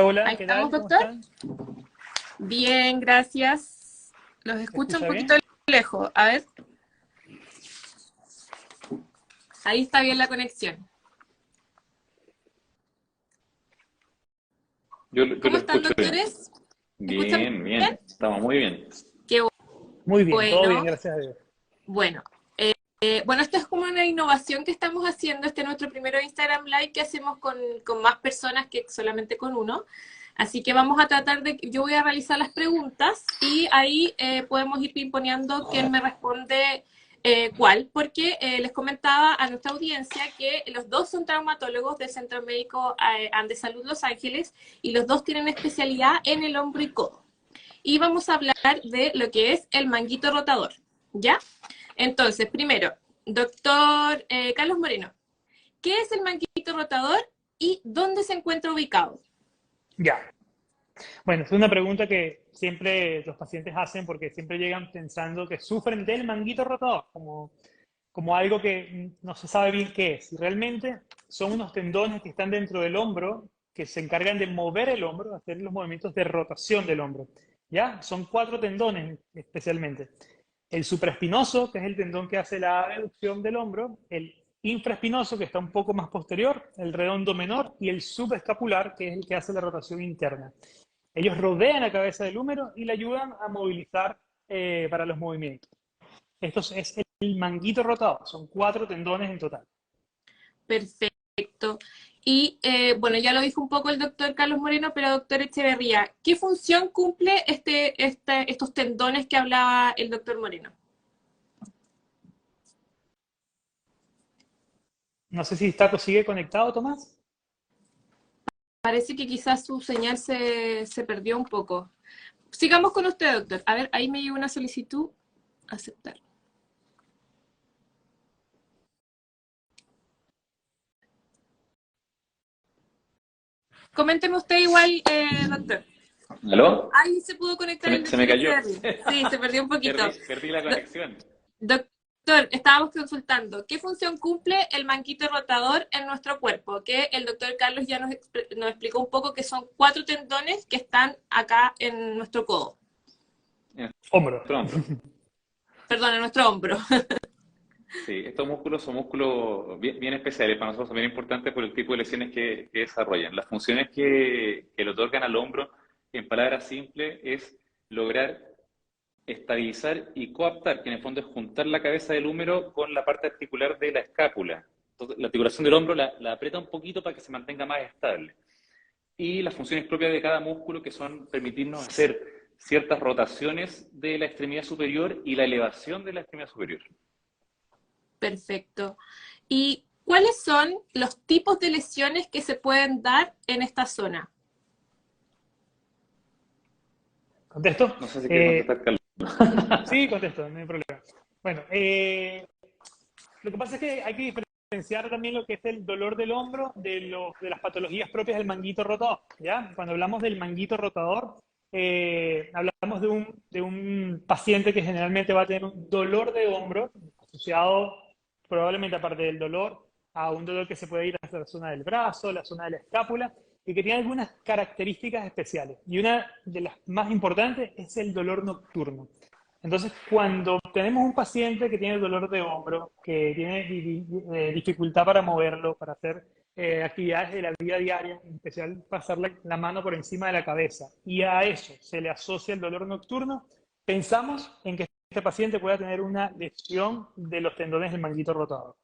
Hola, Ahí ¿qué estamos, tal? ¿Cómo doctor. están? Bien, gracias. Los ¿Se escucho un escucha poquito bien? lejos. A ver, ahí está bien la conexión. Yo ¿Cómo lo están, escucho bien. doctores? ¿Me escuchan Bien, bien? bien. Estamos muy bien. Qué Muy bien, todo bien, bueno. gracias a Dios. Bueno, bueno, esto es como una innovación que estamos haciendo. Este es nuestro primero Instagram Live que hacemos con más personas que solamente con uno. Así que vamos a tratar de, yo voy a realizar las preguntas y ahí podemos ir pimponeando quién me responde cuál, porque les comentaba a nuestra audiencia que los dos son traumatólogos del Centro Médico de Salud Los Ángeles y los dos tienen especialidad en el hombro y codo. Y vamos a hablar de lo que es el manguito rotador, ¿ya? Entonces, primero, doctor Carlos Moreno, ¿qué es el manguito rotador y dónde se encuentra ubicado? Ya. Bueno, es una pregunta que siempre los pacientes hacen porque siempre llegan pensando que sufren del manguito rotador, como algo que no se sabe bien qué es. Y realmente son unos tendones que están dentro del hombro que se encargan de mover el hombro, hacer los movimientos de rotación del hombro. ¿Ya? Son 4 tendones especialmente. El supraespinoso, que es el tendón que hace la abducción del hombro, el infraespinoso, que está un poco más posterior, el redondo menor, y el subescapular, que es el que hace la rotación interna. Ellos rodean la cabeza del húmero y le ayudan a movilizar para los movimientos. Esto es el manguito rotador, son 4 tendones en total. Perfecto. Y bueno, ya lo dijo un poco el doctor Carlos Moreno, pero doctor Echeverría, ¿qué función cumple estos tendones que hablaba el doctor Moreno? No sé si Taco sigue conectado, Tomás. Parece que quizás su señal se perdió un poco. Sigamos con usted, doctor. A ver, ahí me llegó una solicitud. Aceptar. Coménteme usted igual, doctor. ¿Aló? Ahí se pudo conectar el Se me doctor cayó. Echeverría. Sí, se perdió un poquito. Perdí la Do- conexión. Doctor, estábamos consultando. ¿Qué función cumple el manguito rotador en nuestro cuerpo? Que el doctor Carlos ya nos explicó un poco que son 4 tendones que están acá en nuestro codo. En Hombro. nuestro hombro. Perdón, en nuestro hombro. Sí, estos músculos son músculos bien especiales, para nosotros son bien importantes por el tipo de lesiones que desarrollan. Las funciones que le otorgan al hombro, en palabras simples, es lograr estabilizar y coaptar, que en el fondo es juntar la cabeza del húmero con la parte articular de la escápula. Entonces, la articulación del hombro la aprieta un poquito para que se mantenga más estable. Y las funciones propias de cada músculo, que son permitirnos hacer ciertas rotaciones de la extremidad superior y la elevación de la extremidad superior. Perfecto. ¿Y cuáles son los tipos de lesiones que se pueden dar en esta zona? ¿Contesto? No sé si quiere contestar, Carlos. Sí, contesto, no hay problema. Bueno, lo que pasa es que hay que diferenciar también lo que es el dolor del hombro de las patologías propias del manguito rotador, ¿ya? Cuando hablamos del manguito rotador, hablamos de un paciente que generalmente va a tener un dolor de hombro asociado probablemente, aparte del dolor, a un dolor que se puede ir hasta la zona del brazo, la zona de la escápula, y que tiene algunas características especiales. Y una de las más importantes es el dolor nocturno. Entonces, cuando tenemos un paciente que tiene dolor de hombro, que tiene dificultad para moverlo, para hacer actividades de la vida diaria, en especial pasar la mano por encima de la cabeza, y a eso se le asocia el dolor nocturno, pensamos en que este paciente pueda tener una lesión de los tendones del manguito rotador.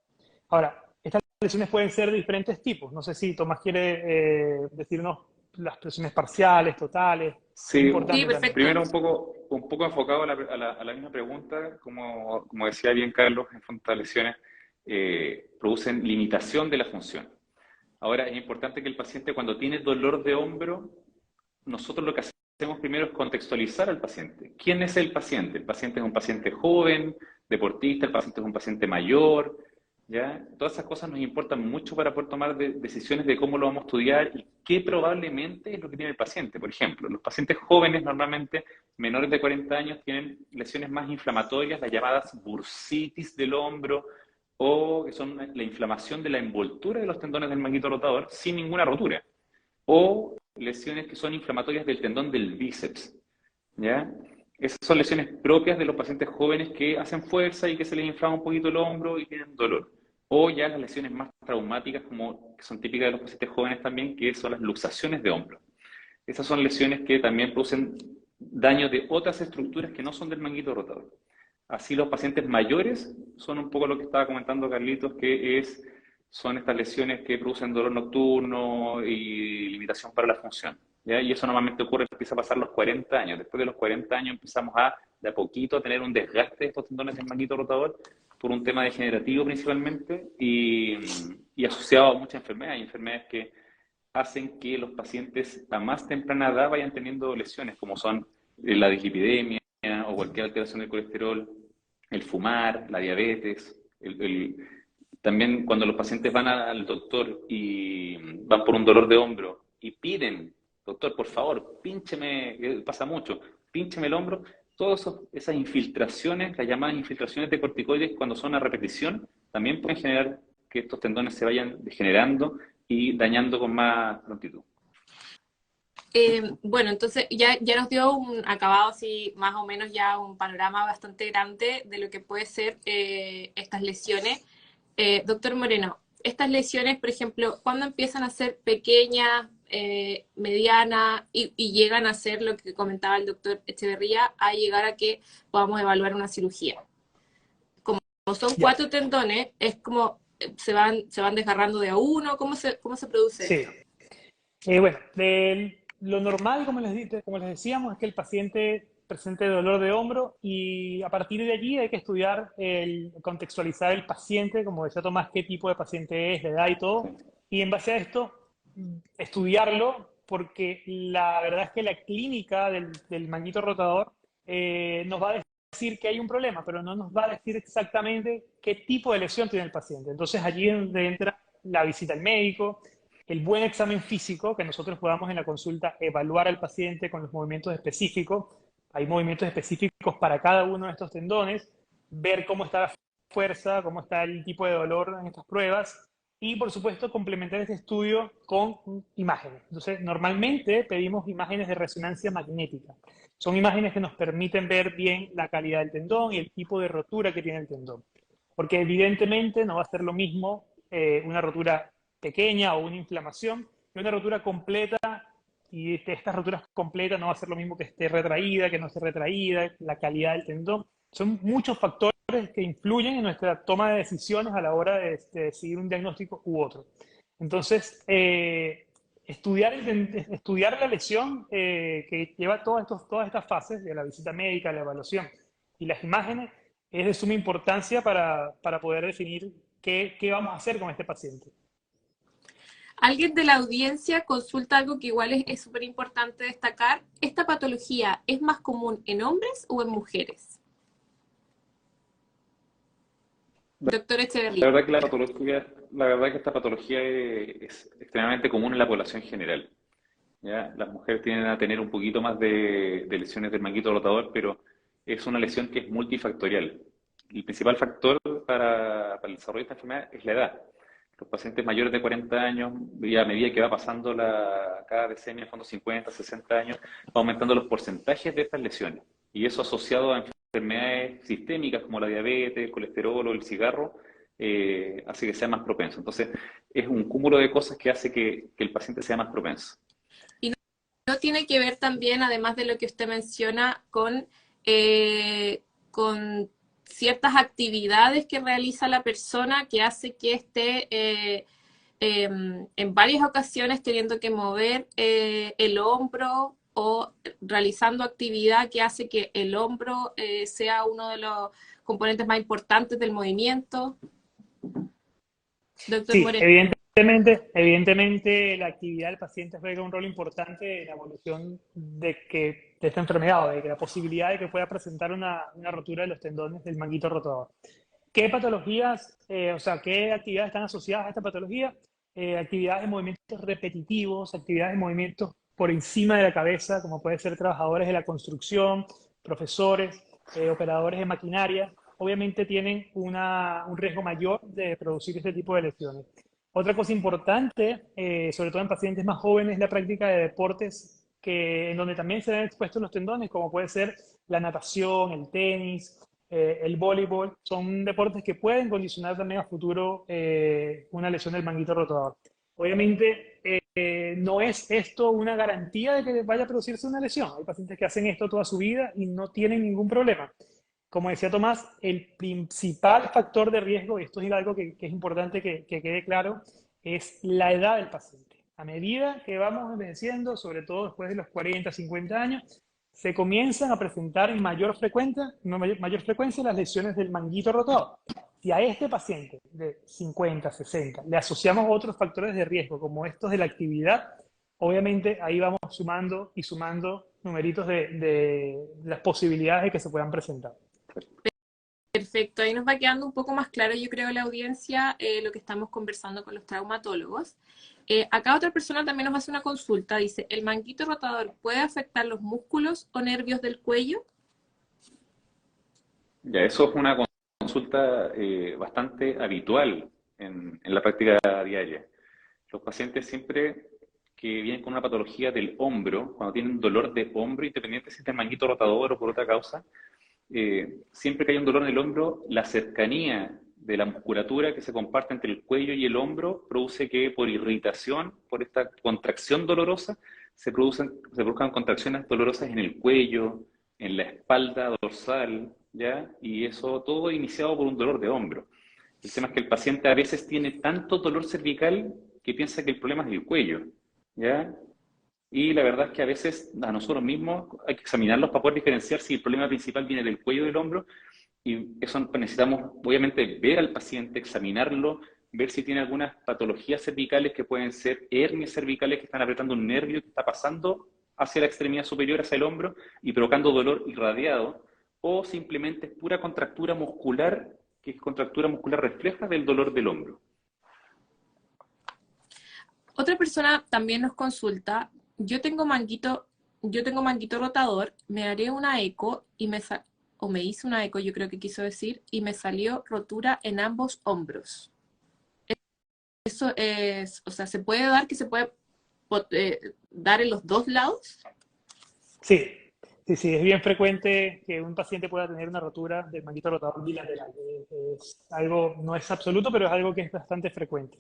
Ahora, estas lesiones pueden ser de diferentes tipos. No sé si Tomás quiere decirnos las lesiones parciales, totales. Es Sí, Sí, importante también. perfecto. primero un poco enfocado a la misma pregunta, como decía bien Carlos, en fondo estas lesiones producen limitación de la función. Ahora, es importante que el paciente, cuando tiene dolor de hombro, nosotros lo que hacemos primero es contextualizar al paciente. ¿Quién es el paciente? El paciente es un paciente joven, deportista, el paciente es un paciente mayor, ¿ya? Todas esas cosas nos importan mucho para poder tomar decisiones de cómo lo vamos a estudiar y qué probablemente es lo que tiene el paciente. Por ejemplo, los pacientes jóvenes, normalmente menores de 40 años, tienen lesiones más inflamatorias, las llamadas bursitis del hombro, o que son la inflamación de la envoltura de los tendones del manguito rotador sin ninguna rotura. o lesiones que son inflamatorias del tendón del bíceps, ¿ya? Esas son lesiones propias de los pacientes jóvenes que hacen fuerza y que se les inflama un poquito el hombro y tienen dolor. O ya las lesiones más traumáticas, como que son típicas de los pacientes jóvenes también, que son las luxaciones de hombro. Esas son lesiones que también producen daño de otras estructuras que no son del manguito rotador. Así los pacientes mayores son un poco lo que estaba comentando Carlitos, son estas lesiones que producen dolor nocturno y limitación para la función, ¿ya? Y eso normalmente ocurre, empieza a pasar los 40 años. Después de los 40 años empezamos de a poquito a tener un desgaste de estos tendones del manguito rotador por un tema degenerativo principalmente y asociado a muchas enfermedades. Hay enfermedades que hacen que los pacientes a más temprana edad vayan teniendo lesiones, como son la dislipidemia o cualquier alteración del colesterol, el fumar, la diabetes. También cuando los pacientes van al doctor y van por un dolor de hombro y piden, doctor, por favor, píncheme, pasa mucho, píncheme el hombro, todas esas infiltraciones, las llamadas infiltraciones de corticoides, cuando son a repetición, también pueden generar que estos tendones se vayan degenerando y dañando con más prontitud. Bueno, entonces ya nos dio un acabado así, más o menos ya un panorama bastante grande de lo que puede ser estas lesiones. Doctor Moreno, estas lesiones, por ejemplo, ¿cuándo empiezan a ser pequeñas, medianas y llegan a ser lo que comentaba el doctor Echeverría, a llegar a que podamos evaluar una cirugía? Como son 4 tendones, es como se van desgarrando de a uno, ¿cómo se produce Sí. Bueno, lo normal, como les decíamos, es que el paciente presente dolor de hombro y a partir de allí hay que estudiar, contextualizar el paciente, como decía Tomás, qué tipo de paciente es, la edad y todo, y en base a esto estudiarlo, porque la verdad es que la clínica del manguito rotador nos va a decir que hay un problema, pero no nos va a decir exactamente qué tipo de lesión tiene el paciente. Entonces allí es donde entra la visita al médico, el buen examen físico, que nosotros podamos en la consulta evaluar al paciente con los movimientos específicos. Hay movimientos específicos para cada uno de estos tendones, ver cómo está la fuerza, cómo está el tipo de dolor en estas pruebas y, por supuesto, complementar este estudio con imágenes. Entonces, normalmente pedimos imágenes de resonancia magnética. Son imágenes que nos permiten ver bien la calidad del tendón y el tipo de rotura que tiene el tendón. Porque evidentemente no va a ser lo mismo una rotura pequeña o una inflamación que una rotura completa, y estas roturas completas no va a ser lo mismo que esté retraída, que no esté retraída, la calidad del tendón. Son muchos factores que influyen en nuestra toma de decisiones a la hora de decidir un diagnóstico u otro. Entonces, estudiar la lesión que lleva todas estas fases de la visita médica, la evaluación y las imágenes es de suma importancia para poder definir qué vamos a hacer con este paciente. Alguien de la audiencia consulta algo que igual es súper importante destacar. ¿Esta patología es más común en hombres o en mujeres? Doctor Echeverría. La verdad que esta patología es extremadamente común en la población general, ¿ya? Las mujeres tienden a tener un poquito más de lesiones del manguito rotador, pero es una lesión que es multifactorial. El principal factor para el desarrollo de esta enfermedad es la edad. Los pacientes mayores de 40 años, y a medida que va pasando cada decenio, fondo 50, 60 años, va aumentando los porcentajes de estas lesiones. Y eso asociado a enfermedades sistémicas como la diabetes, el colesterol o el cigarro, hace que sea más propenso. Entonces, es un cúmulo de cosas que hace que el paciente sea más propenso. Y no tiene que ver también, además de lo que usted menciona, con ciertas actividades que realiza la persona que hace que esté en varias ocasiones teniendo que mover el hombro o realizando actividad que hace que el hombro sea uno de los componentes más importantes del movimiento. Doctor Sí, Moreno. evidentemente la actividad del paciente juega un rol importante en la evolución de esta enfermedad, o de que la posibilidad de que pueda presentar una rotura de los tendones del manguito rotador. ¿Qué patologías, qué actividades están asociadas a esta patología? Actividades de movimientos repetitivos, actividades de movimientos por encima de la cabeza, como pueden ser trabajadores de la construcción, profesores, operadores de maquinaria, obviamente tienen un riesgo mayor de producir este tipo de lesiones. Otra cosa importante, sobre todo en pacientes más jóvenes, es la práctica de deportes en donde también se ven expuestos los tendones, como puede ser la natación, el tenis, el voleibol. Son deportes que pueden condicionar también a futuro una lesión del manguito rotador. Obviamente, no es esto una garantía de que vaya a producirse una lesión. Hay pacientes que hacen esto toda su vida y no tienen ningún problema. Como decía Tomás, el principal factor de riesgo, y esto es algo que es importante que quede claro, es la edad del paciente. A medida que vamos envejeciendo, sobre todo después de los 40, 50 años, se comienzan a presentar en mayor frecuencia las lesiones del manguito rotador. Si a este paciente de 50, 60 le asociamos otros factores de riesgo, como estos de la actividad, obviamente ahí vamos sumando y sumando numeritos de las posibilidades de que se puedan presentar. Perfecto, ahí nos va quedando un poco más claro, yo creo, la audiencia, lo que estamos conversando con los traumatólogos. Acá otra persona también nos hace una consulta, dice, ¿el manguito rotador puede afectar los músculos o nervios del cuello? Ya, eso es una consulta bastante habitual en la práctica diaria. Los pacientes siempre que vienen con una patología del hombro, cuando tienen dolor de hombro, independiente si es del manguito rotador o por otra causa, siempre que hay un dolor en el hombro, la cercanía de la musculatura que se comparte entre el cuello y el hombro produce que por irritación, por esta contracción dolorosa, se produzcan contracciones dolorosas en el cuello, en la espalda dorsal, ¿ya? Y eso todo iniciado por un dolor de hombro. El tema es que el paciente a veces tiene tanto dolor cervical que piensa que el problema es el cuello, ¿ya? Y la verdad es que a veces a nosotros mismos hay que examinarlos para poder diferenciar si el problema principal viene del cuello o del hombro. Y eso necesitamos, obviamente, ver al paciente, examinarlo, ver si tiene algunas patologías cervicales que pueden ser hernias cervicales que están apretando un nervio que está pasando hacia la extremidad superior, hacia el hombro, y provocando dolor irradiado, o simplemente es pura contractura muscular, que es contractura muscular refleja del dolor del hombro. Otra persona también nos consulta, yo tengo manguito rotador, me haré una eco y me hice una eco, yo creo que quiso decir, y me salió rotura en ambos hombros. Eso es, o sea, ¿se puede dar que se puede dar en los dos lados? Sí, es bien frecuente que un paciente pueda tener una rotura del manguito rotador bilateral. No es absoluto, pero es algo que es bastante frecuente.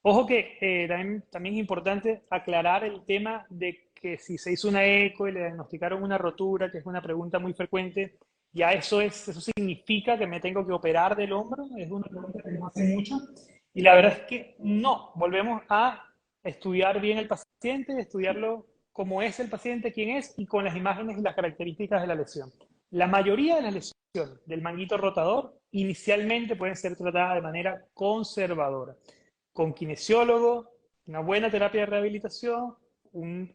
Ojo que también es importante aclarar el tema de que si se hizo una eco y le diagnosticaron una rotura, que es una pregunta muy frecuente, ya eso significa que me tengo que operar del hombro, es una pregunta que nos hacen mucho, y la verdad es que no, volvemos a estudiar bien el paciente, estudiarlo como es el paciente, quién es, y con las imágenes y las características de la lesión. La mayoría de las lesiones del manguito rotador inicialmente pueden ser tratadas de manera conservadora, con kinesiólogo, una buena terapia de rehabilitación, un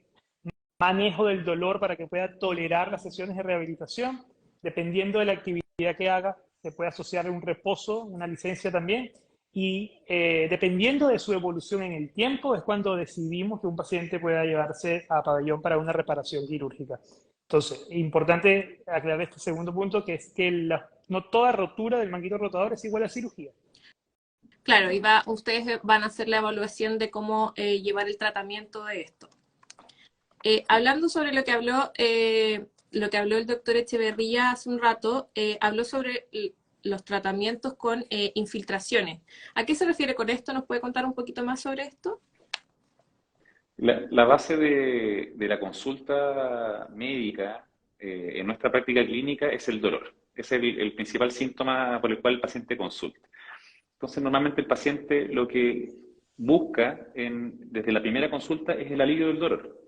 manejo del dolor para que pueda tolerar las sesiones de rehabilitación. Dependiendo de la actividad que haga, se puede asociar un reposo, una licencia también. Y dependiendo de su evolución en el tiempo, es cuando decidimos que un paciente pueda llevarse a pabellón para una reparación quirúrgica. Entonces, es importante aclarar este segundo punto, que es que no toda rotura del manguito rotador es igual a cirugía. Claro, y ustedes van a hacer la evaluación de cómo llevar el tratamiento de esto. Hablando sobre lo que habló el doctor Echeverría hace un rato, habló sobre los tratamientos con infiltraciones. ¿A qué se refiere con esto? ¿Nos puede contar un poquito más sobre esto? La base de la consulta médica en nuestra práctica clínica es el dolor. Es el principal síntoma por el cual el paciente consulta. Entonces, normalmente el paciente lo que busca desde la primera consulta es el alivio del dolor.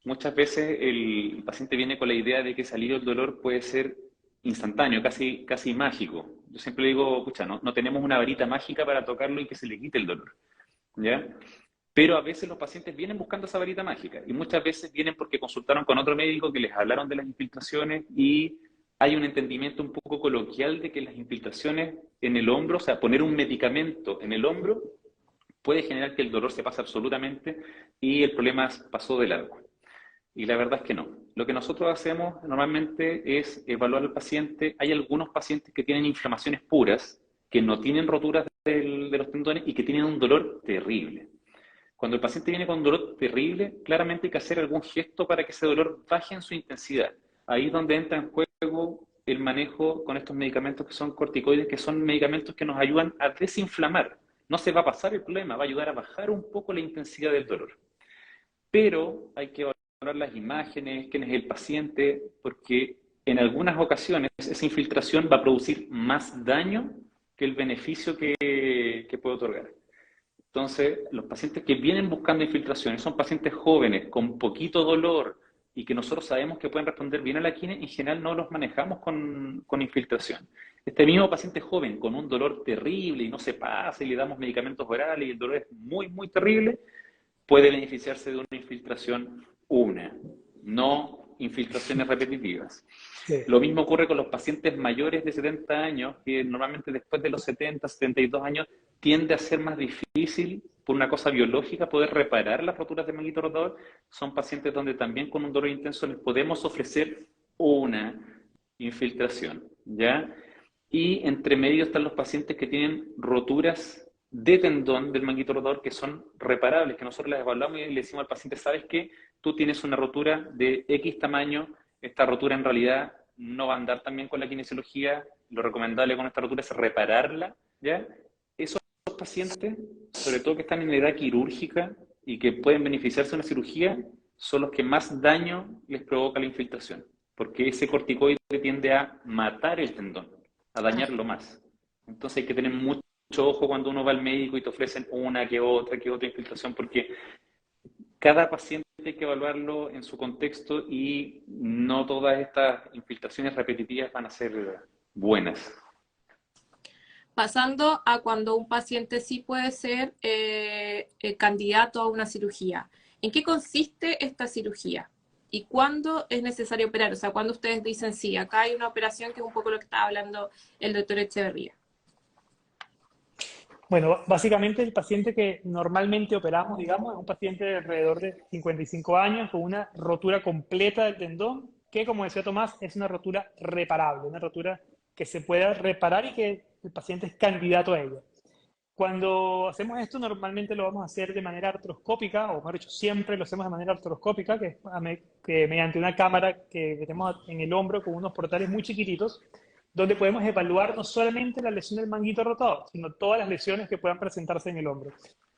Muchas veces el paciente viene con la idea de que ese alivio del dolor puede ser instantáneo, casi mágico. Yo siempre digo, pucha, no tenemos una varita mágica para tocarlo y que se le quite el dolor, ¿ya? Pero a veces los pacientes vienen buscando esa varita mágica y muchas veces vienen porque consultaron con otro médico que les hablaron de las infiltraciones y hay un entendimiento un poco coloquial de que las infiltraciones en el hombro, o sea, poner un medicamento en el hombro puede generar que el dolor se pase absolutamente y el problema pasó de largo. Y la verdad es que no. Lo que nosotros hacemos normalmente es evaluar al paciente. Hay algunos pacientes que tienen inflamaciones puras, que no tienen roturas de los tendones y que tienen un dolor terrible. Cuando el paciente viene con un dolor terrible, claramente hay que hacer algún gesto para que ese dolor baje en su intensidad. Ahí es donde entra en juego el manejo con estos medicamentos que son corticoides, que son medicamentos que nos ayudan a desinflamar. No se va a pasar el problema, va a ayudar a bajar un poco la intensidad del dolor. Pero hay que evaluar las imágenes, quién es el paciente, porque en algunas ocasiones esa infiltración va a producir más daño que el beneficio que puede otorgar. Entonces, los pacientes que vienen buscando infiltraciones son pacientes jóvenes, con poquito dolor, y que nosotros sabemos que pueden responder bien a la quimio, en general no los manejamos con infiltración. Este mismo paciente joven con un dolor terrible y no se pasa y le damos medicamentos orales y el dolor es muy, muy terrible, puede beneficiarse de una infiltración no infiltraciones repetitivas. Sí. Lo mismo ocurre con los pacientes mayores de 70 años, que normalmente después de los 70, 72 años, tiende a ser más difícil, por una cosa biológica, poder reparar las roturas del manguito rotador. Son pacientes donde también con un dolor intenso les podemos ofrecer una infiltración, ¿ya? Y entre medio están los pacientes que tienen roturas de tendón del manguito rotador que son reparables, que nosotros las evaluamos y le decimos al paciente, ¿sabes qué? Tú tienes una rotura de X tamaño, esta rotura en realidad no va a andar también con la kinesiología, lo recomendable con esta rotura es repararla, ¿ya? Esos pacientes, sobre todo que están en edad quirúrgica y que pueden beneficiarse de una cirugía, son los que más daño les provoca la infiltración, porque ese corticoide tiende a matar el tendón, a dañarlo más. Entonces hay que tener mucho ojo cuando uno va al médico y te ofrecen una que otra infiltración, porque cada paciente hay que evaluarlo en su contexto y no todas estas infiltraciones repetitivas van a ser buenas. Pasando a cuando un paciente sí puede ser candidato a una cirugía. ¿En qué consiste esta cirugía? ¿Y cuándo es necesario operar? O sea, cuando ustedes dicen, sí, acá hay una operación, que es un poco lo que estaba hablando el doctor Echeverría. Bueno, básicamente el paciente que normalmente operamos, digamos, es un paciente de alrededor de 55 años con una rotura completa del tendón, que como decía Tomás, es una rotura reparable, una rotura que se pueda reparar y que el paciente es candidato a ello. Cuando hacemos esto, normalmente lo vamos a hacer de manera artroscópica, o mejor dicho, siempre lo hacemos de manera artroscópica, que mediante una cámara que tenemos en el hombro con unos portales muy chiquititos, donde podemos evaluar no solamente la lesión del manguito rotador, sino todas las lesiones que puedan presentarse en el hombro.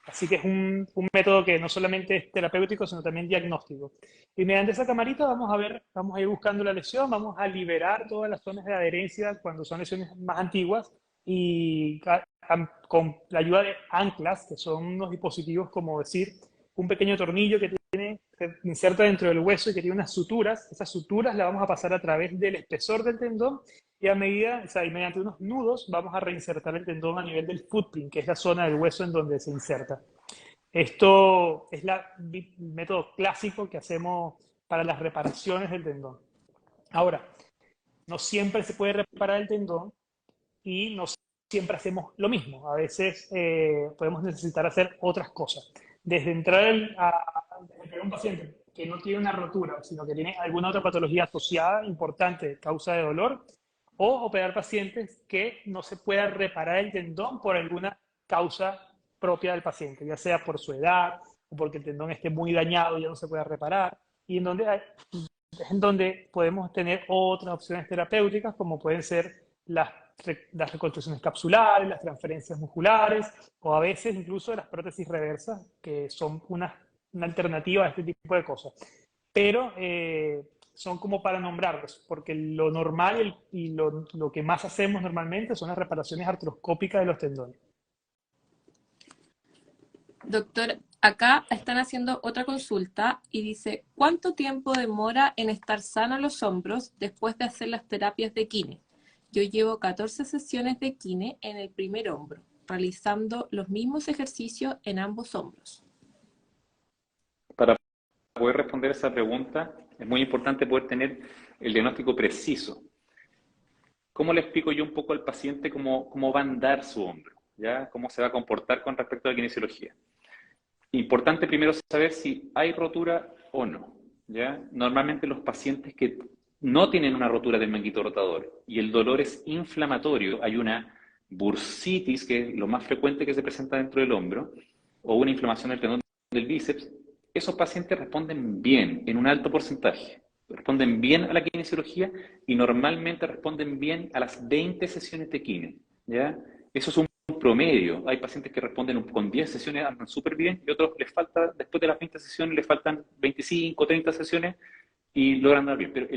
Así que es un método que no solamente es terapéutico, sino también diagnóstico. Y mediante esa camarita vamos a ir buscando la lesión, vamos a liberar todas las zonas de adherencia cuando son lesiones más antiguas, y con la ayuda de anclas, que son unos dispositivos como decir, un pequeño tornillo que se inserta dentro del hueso y que tiene unas suturas. Esas suturas las vamos a pasar a través del espesor del tendón y y mediante unos nudos vamos a reinsertar el tendón a nivel del footprint, que es la zona del hueso en donde se inserta. Esto es el método clásico que hacemos para las reparaciones del tendón. Ahora, no siempre se puede reparar el tendón y no siempre hacemos lo mismo. A veces podemos necesitar hacer otras cosas. Desde entrar a un paciente que no tiene una rotura, sino que tiene alguna otra patología asociada importante, causa de dolor, o operar pacientes que no se pueda reparar el tendón por alguna causa propia del paciente, ya sea por su edad o porque el tendón esté muy dañado y ya no se pueda reparar, y en donde podemos tener otras opciones terapéuticas, como pueden ser las reconstrucciones capsulares, las transferencias musculares, o a veces incluso las prótesis reversas, que son una alternativa a este tipo de cosas. Pero son como para nombrarlos, porque lo normal y lo que más hacemos normalmente son las reparaciones artroscópicas de los tendones. Doctor, acá están haciendo otra consulta y dice, ¿cuánto tiempo demora en estar sanos los hombros después de hacer las terapias de kine? Yo llevo 14 sesiones de kine en el primer hombro, realizando los mismos ejercicios en ambos hombros. Para poder responder esa pregunta, es muy importante poder tener el diagnóstico preciso. ¿Cómo le explico yo un poco al paciente cómo va a andar su hombro? ¿Ya? ¿Cómo se va a comportar con respecto a la kinesiología? Importante primero saber si hay rotura o no, ¿ya? Normalmente los pacientes que no tienen una rotura del manguito rotador y el dolor es inflamatorio, hay una bursitis, que es lo más frecuente que se presenta dentro del hombro, o una inflamación del tendón del bíceps, esos pacientes responden bien, en un alto porcentaje. Responden bien a la kinesiología y normalmente responden bien a las 20 sesiones de kine, ¿ya? Eso es un promedio. Hay pacientes que responden con 10 sesiones, andan súper bien, y otros les falta, después de las 20 sesiones, les faltan 25, 30 sesiones y logran andar bien. Pero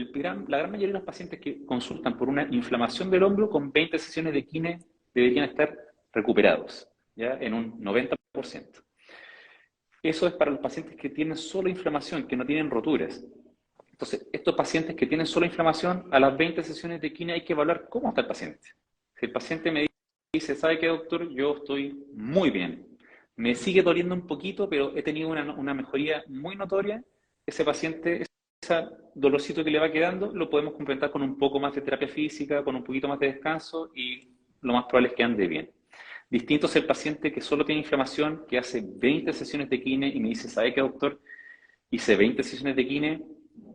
la gran mayoría de los pacientes que consultan por una inflamación del hombro con 20 sesiones de kine deberían estar recuperados, ¿ya? En un 90%. Eso es para los pacientes que tienen solo inflamación, que no tienen roturas. Entonces, estos pacientes que tienen solo inflamación, a las 20 sesiones de quimio hay que evaluar cómo está el paciente. Si el paciente me dice, ¿sabe qué, doctor? Yo estoy muy bien. Me sigue doliendo un poquito, pero he tenido una mejoría muy notoria. Ese paciente, ese dolorcito que le va quedando, lo podemos complementar con un poco más de terapia física, con un poquito más de descanso y lo más probable es que ande bien. Distinto es el paciente que solo tiene inflamación, que hace 20 sesiones de kine y me dice, ¿sabe qué, doctor? Hice 20 sesiones de kine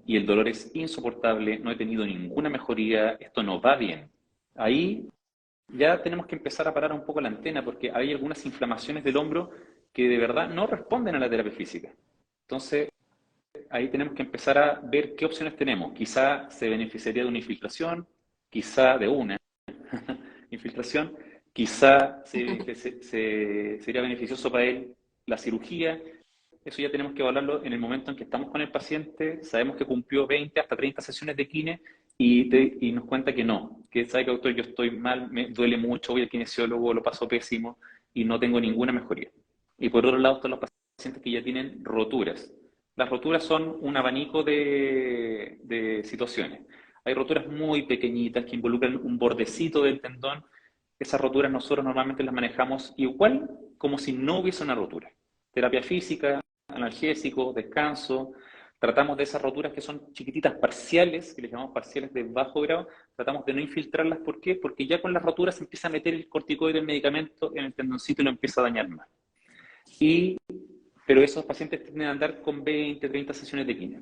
y el dolor es insoportable, no he tenido ninguna mejoría, esto no va bien. Ahí ya tenemos que empezar a parar un poco la antena porque hay algunas inflamaciones del hombro que de verdad no responden a la terapia física. Entonces, ahí tenemos que empezar a ver qué opciones tenemos. Quizá se beneficiaría de una infiltración, quizá de una infiltración, quizá sería beneficioso para él la cirugía. Eso ya tenemos que evaluarlo en el momento en que estamos con el paciente, sabemos que cumplió 20 hasta 30 sesiones de kine y nos cuenta que no, que sabe que, doctor, yo estoy mal, me duele mucho, voy al kinesiólogo, lo paso pésimo y no tengo ninguna mejoría. Y por otro lado están los pacientes que ya tienen roturas. Las roturas son un abanico de situaciones. Hay roturas muy pequeñitas que involucran un bordecito del tendón. Esas roturas nosotros normalmente las manejamos igual como si no hubiese una rotura. Terapia física, analgésico, descanso. Tratamos de esas roturas que son chiquititas parciales, que les llamamos parciales de bajo grado, tratamos de no infiltrarlas. ¿Por qué? Porque ya con las roturas se empieza a meter el corticoide, el medicamento en el tendoncito y lo empieza a dañar más. Pero esos pacientes tienden a andar con 20, 30 sesiones de quimio.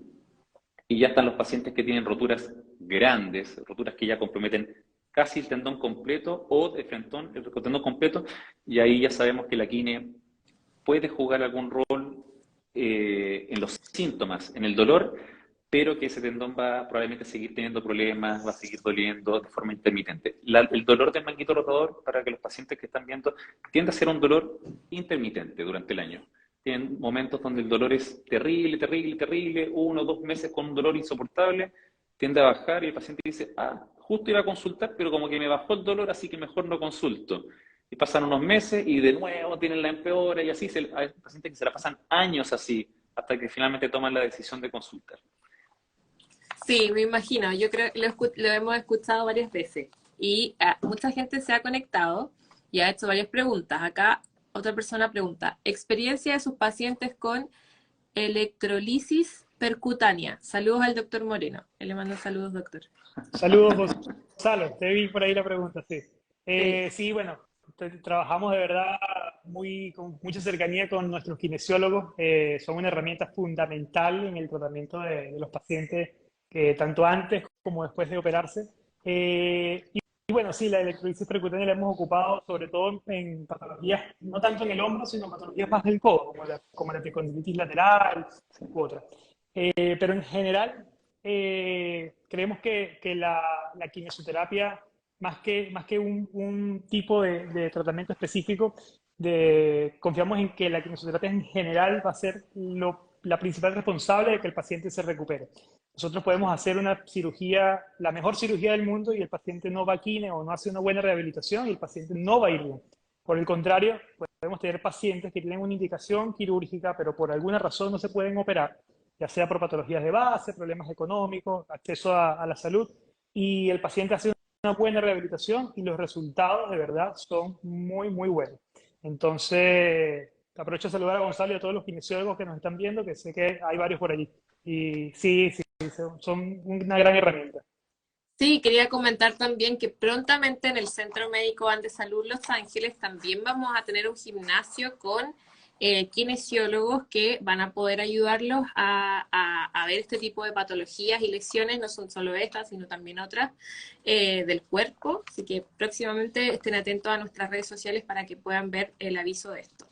Y ya están los pacientes que tienen roturas grandes, roturas que ya comprometen casi el tendón completo o el tendón completo, y ahí ya sabemos que la quine puede jugar algún rol en los síntomas, en el dolor, pero que ese tendón va probablemente a seguir teniendo problemas, va a seguir doliendo de forma intermitente. El dolor del manguito rotador, para que los pacientes que están viendo, tiende a ser un dolor intermitente durante el año. Tienen momentos donde el dolor es terrible, terrible, terrible, 1 o 2 meses con un dolor insoportable, tiende a bajar y el paciente dice, justo iba a consultar, pero como que me bajó el dolor, así que mejor no consulto. Y pasan unos meses y de nuevo tienen la empeora y así. Hay pacientes que se la pasan años así, hasta que finalmente toman la decisión de consultar. Sí, me imagino. Yo creo que lo hemos escuchado varias veces. Y mucha gente se ha conectado y ha hecho varias preguntas. Acá otra persona pregunta, experiencia de sus pacientes con electrolisis percutánea. Saludos al doctor Moreno. Él le manda saludos, doctor. Saludos, Gonzalo. Te vi por ahí la pregunta, sí. Sí. Sí, bueno, trabajamos de verdad con mucha cercanía con nuestros kinesiólogos. Son una herramienta fundamental en el tratamiento de los pacientes, tanto antes como después de operarse. Y bueno, sí, la electrolisis percutánea la hemos ocupado sobre todo en patologías, no tanto en el hombro, sino en patologías más del codo, como la epicondilitis lateral u otras. Pero en general, creemos que la quimioterapia, más que un tipo de tratamiento específico, confiamos en que la quimioterapia en general va a ser la principal responsable de que el paciente se recupere. Nosotros podemos hacer una cirugía, la mejor cirugía del mundo, y el paciente no va a quine o no hace una buena rehabilitación y el paciente no va a ir bien. Por el contrario, podemos tener pacientes que tienen una indicación quirúrgica, pero por alguna razón no se pueden operar, ya sea por patologías de base, problemas económicos, acceso a la salud, y el paciente hace una buena rehabilitación y los resultados de verdad son muy, muy buenos. Entonces, aprovecho a saludar a Gonzalo y a todos los kinesiólogos que nos están viendo, que sé que hay varios por allí. Y sí, son una gran herramienta. Sí, quería comentar también que prontamente en el Centro Médico Andes Salud Los Ángeles también vamos a tener un gimnasio con kinesiólogos que van a poder ayudarlos a ver este tipo de patologías y lesiones, no son solo estas, sino también otras del cuerpo. Así que próximamente estén atentos a nuestras redes sociales para que puedan ver el aviso de esto.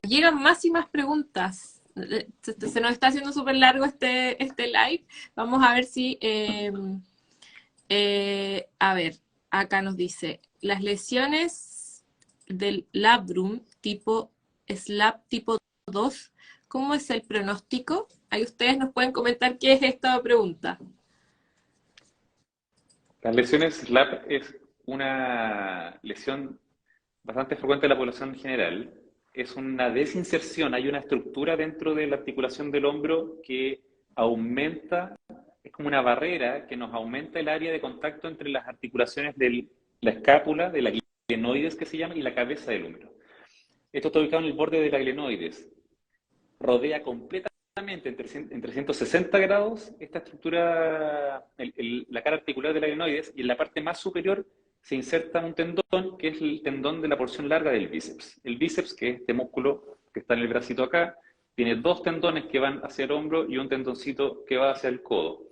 Nos llegan más y más preguntas. Se nos está haciendo súper largo este live. Vamos a ver si... a ver, acá nos dice, las lesiones del labrum tipo SLAP tipo 2, ¿cómo es el pronóstico? Ahí ustedes nos pueden comentar qué es esta pregunta. Las lesiones SLAP es una lesión bastante frecuente en la población en general. Es una desinserción, hay una estructura dentro de la articulación del hombro que aumenta, es como una barrera que nos aumenta el área de contacto entre las articulaciones de la escápula, de la glenoides que se llama, y la cabeza del hombro. Esto está ubicado en el borde de la glenoides. Rodea completamente en 360 grados esta estructura, la cara articular de la glenoides, y en la parte más superior se inserta un tendón, que es el tendón de la porción larga del bíceps. El bíceps, que es este músculo que está en el bracito acá, tiene dos tendones que van hacia el hombro y un tendoncito que va hacia el codo.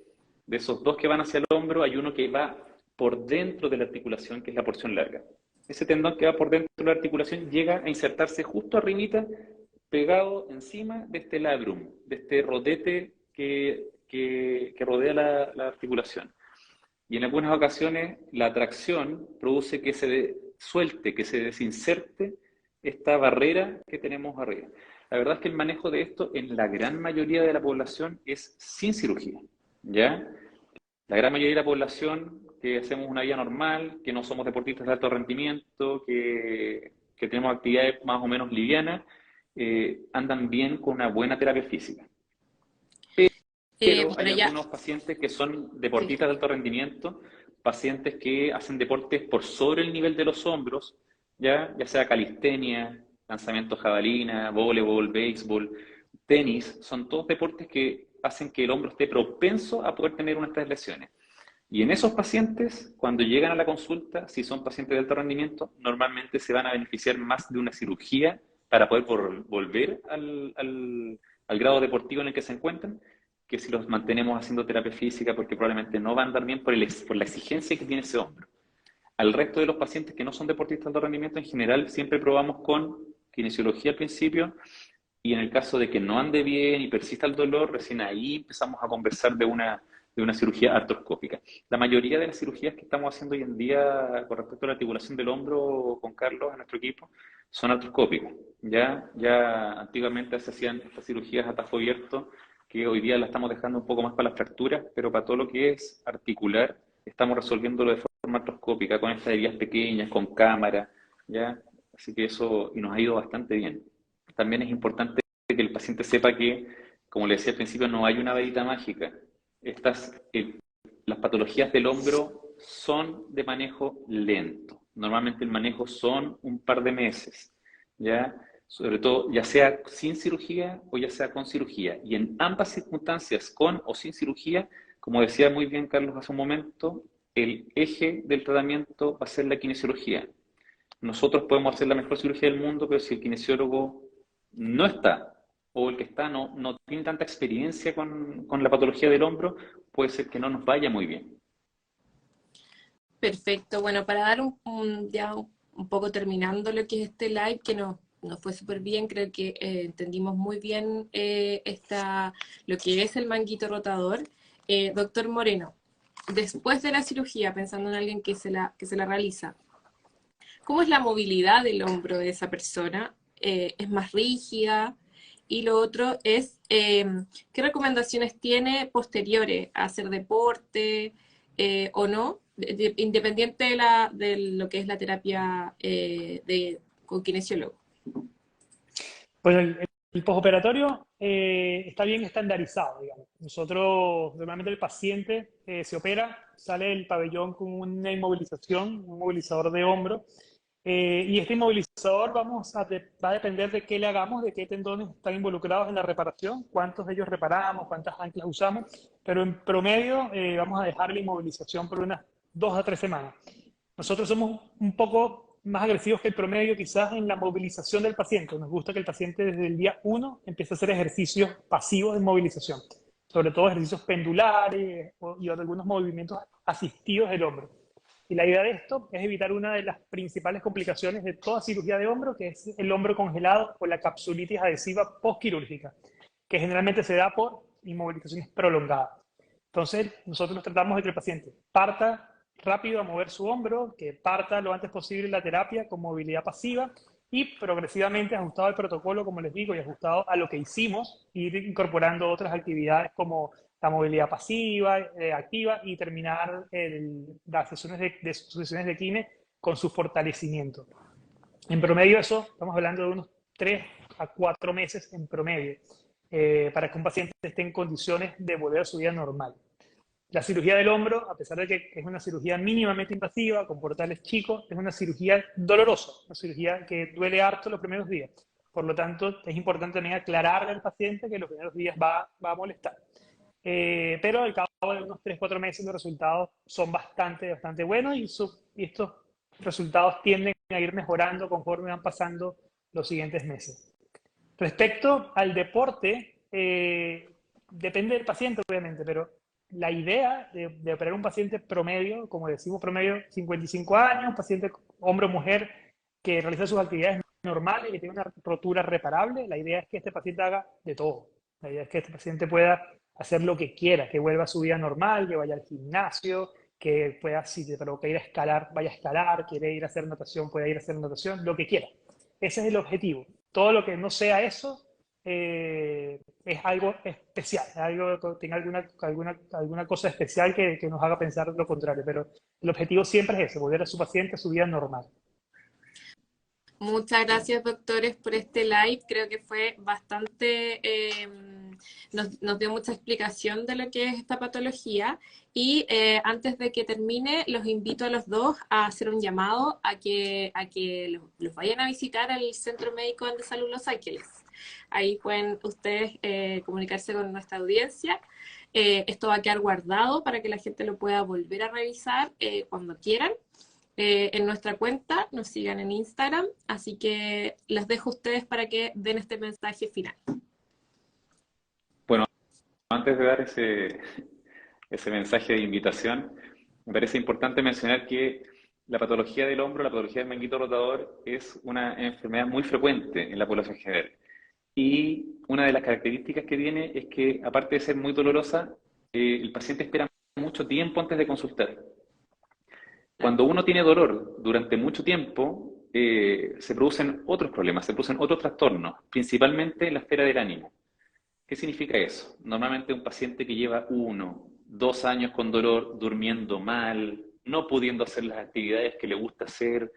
De esos dos que van hacia el hombro, hay uno que va por dentro de la articulación, que es la porción larga. Ese tendón que va por dentro de la articulación llega a insertarse justo arrimita, pegado encima de este labrum, de este rodete que rodea la articulación. Y en algunas ocasiones la tracción produce que se suelte, que se desinserte esta barrera que tenemos arriba. La verdad es que el manejo de esto en la gran mayoría de la población es sin cirugía, ¿ya? La gran mayoría de la población que hacemos una vida normal, que no somos deportistas de alto rendimiento, que tenemos actividades más o menos livianas, andan bien con una buena terapia física. Pero hay algunos pacientes que son deportistas de alto rendimiento, pacientes que hacen deportes por sobre el nivel de los hombros, ya sea calistenia, lanzamiento jabalina, voleibol, béisbol, tenis, son todos deportes que hacen que el hombro esté propenso a poder tener una de estas lesiones. Y en esos pacientes, cuando llegan a la consulta, si son pacientes de alto rendimiento, normalmente se van a beneficiar más de una cirugía para poder volver al grado deportivo en el que se encuentran, que si los mantenemos haciendo terapia física, porque probablemente no van a andar bien por la exigencia que tiene ese hombro. Al resto de los pacientes que no son deportistas de alto rendimiento, en general, siempre probamos con kinesiología al principio, y en el caso de que no ande bien y persista el dolor, recién ahí empezamos a conversar de una cirugía artroscópica. La mayoría de las cirugías que estamos haciendo hoy en día con respecto a la articulación del hombro con Carlos, en nuestro equipo, son artroscópicas. Ya antiguamente se hacían estas cirugías a tafo abierto, que hoy día la estamos dejando un poco más para las fracturas, pero para todo lo que es articular, estamos resolviéndolo de forma artroscópica, con estas heridas pequeñas, con cámara, ¿ya? Así que eso y nos ha ido bastante bien. También es importante que el paciente sepa que, como le decía al principio, no hay una varita mágica. Las patologías del hombro son de manejo lento. Normalmente el manejo son un par de meses, ¿ya? Sobre todo, ya sea sin cirugía o ya sea con cirugía. Y en ambas circunstancias, con o sin cirugía, como decía muy bien Carlos hace un momento, el eje del tratamiento va a ser la kinesiología. Nosotros podemos hacer la mejor cirugía del mundo, pero si el kinesiólogo no está, o el que está no tiene tanta experiencia con la patología del hombro, puede ser que no nos vaya muy bien. Perfecto. Bueno, para dar ya un poco terminando lo que es este live, que nos fue súper bien, creo que entendimos muy bien lo que es el manguito rotador. Doctor Moreno, después de la cirugía, pensando en alguien que se la realiza, ¿cómo es la movilidad del hombro de esa persona? ¿Es más rígida? Y lo otro es, ¿qué recomendaciones tiene posteriores a hacer deporte o no? Independiente de lo que es la terapia con kinesiólogo. Pues el postoperatorio está bien estandarizado, digamos. Nosotros, normalmente el paciente se opera, sale del pabellón con una inmovilización, un movilizador de hombro, y este inmovilizador va a depender de qué le hagamos, de qué tendones están involucrados en la reparación, cuántos de ellos reparamos, cuántas anclas usamos, pero en promedio vamos a dejar la inmovilización por unas 2 a 3 semanas. Nosotros somos un poco más agresivos que el promedio quizás en la movilización del paciente. Nos gusta que el paciente desde el día 1 empiece a hacer ejercicios pasivos de movilización, sobre todo ejercicios pendulares y algunos movimientos asistidos del hombro. Y la idea de esto es evitar una de las principales complicaciones de toda cirugía de hombro, que es el hombro congelado o la capsulitis adhesiva postquirúrgica, que generalmente se da por inmovilizaciones prolongadas. Entonces, nosotros tratamos de que el paciente parta rápido a mover su hombro, que parta lo antes posible la terapia con movilidad pasiva y progresivamente, ajustado al protocolo, como les digo, y ajustado a lo que hicimos, ir incorporando otras actividades como la movilidad pasiva, activa, y terminar las sesiones de kine con su fortalecimiento. En promedio eso, estamos hablando de unos 3 a 4 meses en promedio, para que un paciente esté en condiciones de volver a su vida normal. La cirugía del hombro, a pesar de que es una cirugía mínimamente invasiva, con portales chicos, es una cirugía dolorosa, una cirugía que duele harto los primeros días. Por lo tanto, es importante también aclararle al paciente que los primeros días va a molestar. Pero al cabo de unos 3-4 meses los resultados son bastante buenos y estos resultados tienden a ir mejorando conforme van pasando los siguientes meses. Respecto al deporte, depende del paciente obviamente, pero la idea de operar un paciente promedio, como decimos promedio, 55 años, paciente hombre o mujer que realiza sus actividades normales y que tiene una rotura reparable, la idea es que este paciente haga de todo. La idea es que este paciente pueda hacer lo que quiera, que vuelva a su vida normal, que vaya al gimnasio, que pueda, si te provoca ir a escalar, vaya a escalar, quiere ir a hacer natación, pueda ir a hacer natación, lo que quiera. Ese es el objetivo. Todo lo que no sea eso es algo especial, es algo que tenga alguna cosa especial que nos haga pensar lo contrario, pero el objetivo siempre es ese, volver a su paciente a su vida normal. Muchas gracias, doctores, por este live. Creo que fue bastante, nos dio mucha explicación de lo que es esta patología. Y antes de que termine, los invito a los dos a hacer un llamado a que los vayan a visitar al Centro Médico de Salud Los Ángeles. Ahí pueden ustedes comunicarse con nuestra audiencia. Esto va a quedar guardado para que la gente lo pueda volver a revisar cuando quieran. En nuestra cuenta, nos sigan en Instagram, así que les dejo a ustedes para que den este mensaje final. Bueno, antes de dar ese mensaje de invitación, me parece importante mencionar que la patología del hombro, la patología del manguito rotador, es una enfermedad muy frecuente en la población general. Y una de las características que tiene es que, aparte de ser muy dolorosa, el paciente espera mucho tiempo antes de consultar. Cuando uno tiene dolor durante mucho tiempo, se producen otros problemas, se producen otros trastornos, principalmente en la esfera del ánimo. ¿Qué significa eso? Normalmente un paciente que lleva 1, 2 años con dolor, durmiendo mal, no pudiendo hacer las actividades que le gusta hacer,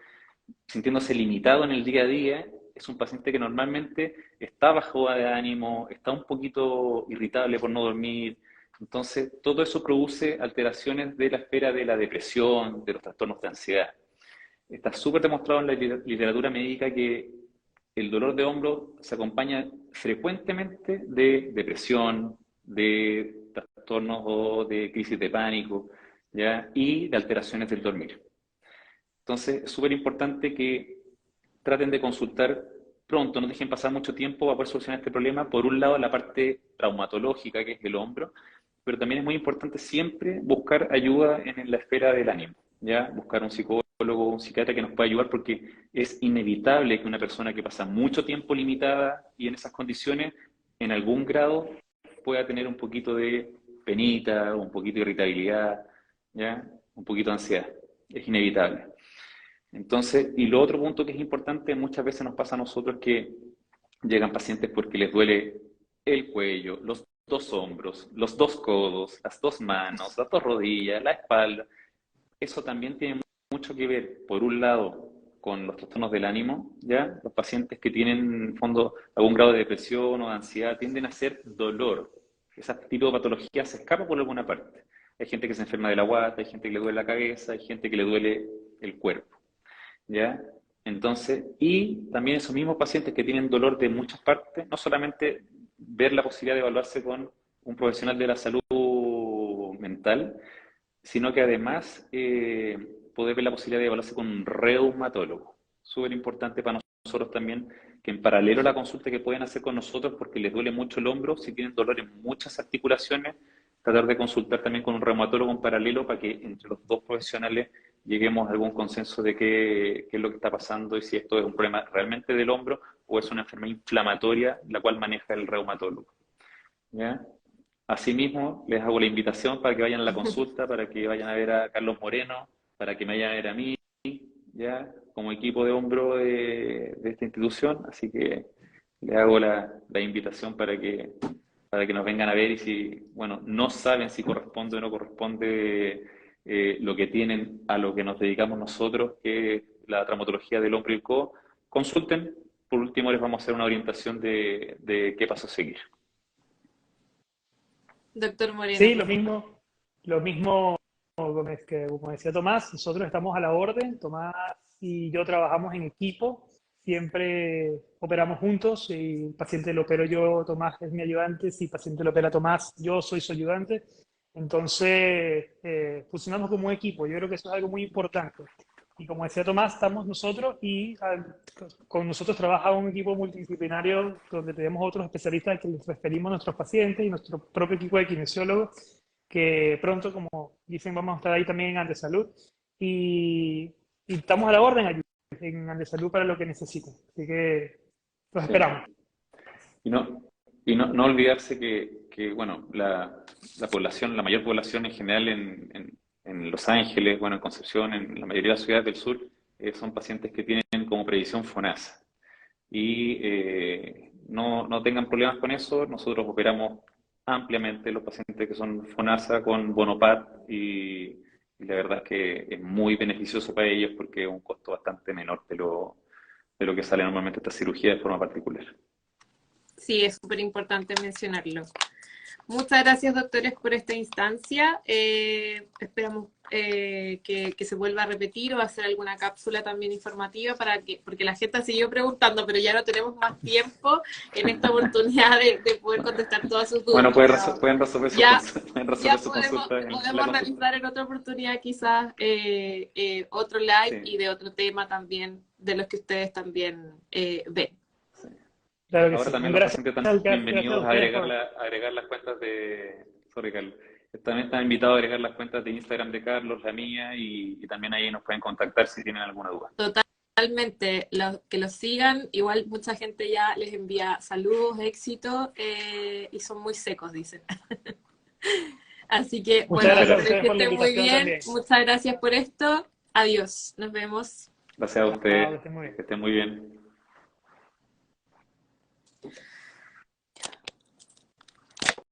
sintiéndose limitado en el día a día, es un paciente que normalmente está bajo de ánimo, está un poquito irritable por no dormir. Entonces, todo eso produce alteraciones de la esfera de la depresión, de los trastornos de ansiedad. Está súper demostrado en la literatura médica que el dolor de hombro se acompaña frecuentemente de depresión, de trastornos o de crisis de pánico, ¿ya? Y de alteraciones del dormir. Entonces, es súper importante que traten de consultar pronto, no dejen pasar mucho tiempo para poder solucionar este problema. Por un lado, la parte traumatológica, que es el hombro, pero también es muy importante siempre buscar ayuda en la esfera del ánimo, ¿ya? Buscar un psicólogo, un psiquiatra que nos pueda ayudar, porque es inevitable que una persona que pasa mucho tiempo limitada y en esas condiciones, en algún grado, pueda tener un poquito de penita, un poquito de irritabilidad, ¿ya? Un poquito de ansiedad. Es inevitable. Entonces, y lo otro punto que es importante, muchas veces nos pasa a nosotros que llegan pacientes porque les duele el cuello, los 2 hombros, los 2 codos, las 2 manos, las 2 rodillas, la espalda. Eso también tiene mucho que ver, por un lado, con los trastornos del ánimo, ¿ya? Los pacientes que tienen, en el fondo, algún grado de depresión o de ansiedad tienden a hacer dolor. Ese tipo de patología se escapa por alguna parte. Hay gente que se enferma de la guata, hay gente que le duele la cabeza, hay gente que le duele el cuerpo, ¿ya? Entonces, y también esos mismos pacientes que tienen dolor de muchas partes, no solamente ver la posibilidad de evaluarse con un profesional de la salud mental, sino que además poder ver la posibilidad de evaluarse con un reumatólogo, súper importante para nosotros también, que en paralelo a la consulta que pueden hacer con nosotros, porque les duele mucho el hombro, si tienen dolor en muchas articulaciones, tratar de consultar también con un reumatólogo en paralelo para que entre los dos profesionales lleguemos a algún consenso de qué es lo que está pasando y si esto es un problema realmente del hombro o es una enfermedad inflamatoria la cual maneja el reumatólogo. ¿Ya? Asimismo, les hago la invitación para que vayan a la consulta, para que vayan a ver a Carlos Moreno, para que me vayan a ver a mí, ¿ya? Como equipo de hombro de esta institución. Así que les hago la invitación para que nos vengan a ver y si, bueno, no saben si corresponde o no corresponde lo que tienen a lo que nos dedicamos nosotros, que es la traumatología del hombro y el codo, consulten. Por último, les vamos a hacer una orientación de qué paso a seguir. Doctor Moreno. Sí, lo mismo como decía Tomás, nosotros estamos a la orden, Tomás y yo trabajamos en equipo, siempre operamos juntos, si el paciente lo opero yo, Tomás es mi ayudante, si el paciente lo opera Tomás, yo soy su ayudante, entonces funcionamos como un equipo, yo creo que eso es algo muy importante. Y como decía Tomás, estamos nosotros y con nosotros trabaja un equipo multidisciplinario donde tenemos otros especialistas que les referimos a nuestros pacientes y nuestro propio equipo de kinesiólogos que pronto, como dicen, vamos a estar ahí también en Andesalud y estamos a la orden allí en Andesalud para lo que necesiten. Así que los esperamos. No olvidarse que bueno, la población, la mayor población en general en Los Ángeles, bueno, en Concepción, en la mayoría de las ciudades del sur, son pacientes que tienen como previsión FONASA. Y no tengan problemas con eso, nosotros operamos ampliamente los pacientes que son FONASA con Bonopar y la verdad es que es muy beneficioso para ellos porque es un costo bastante menor de lo que sale normalmente esta cirugía de forma particular. Sí, es súper importante mencionarlo. Muchas gracias, doctores, por esta instancia. Esperamos que se vuelva a repetir o hacer alguna cápsula también informativa porque la gente siguió preguntando, pero ya no tenemos más tiempo en esta oportunidad de poder contestar todas sus dudas. Bueno, pueden resolver su consulta. Podemos realizar en otra oportunidad quizás otro live y de otro tema también, de los que ustedes también ven. Claro que ahora sí. también los pacientes están bienvenidos a agregar las cuentas de... Sorry, Carlos. También están invitados a agregar las cuentas de Instagram de Carlos, la mía, y también ahí nos pueden contactar si tienen alguna duda. Totalmente, que los sigan. Igual mucha gente ya les envía saludos, éxito, y son muy secos, dicen. Así que, bueno, que estén muy bien. También. Muchas gracias por esto. Adiós. Nos vemos. Gracias a ustedes. Que estén muy bien.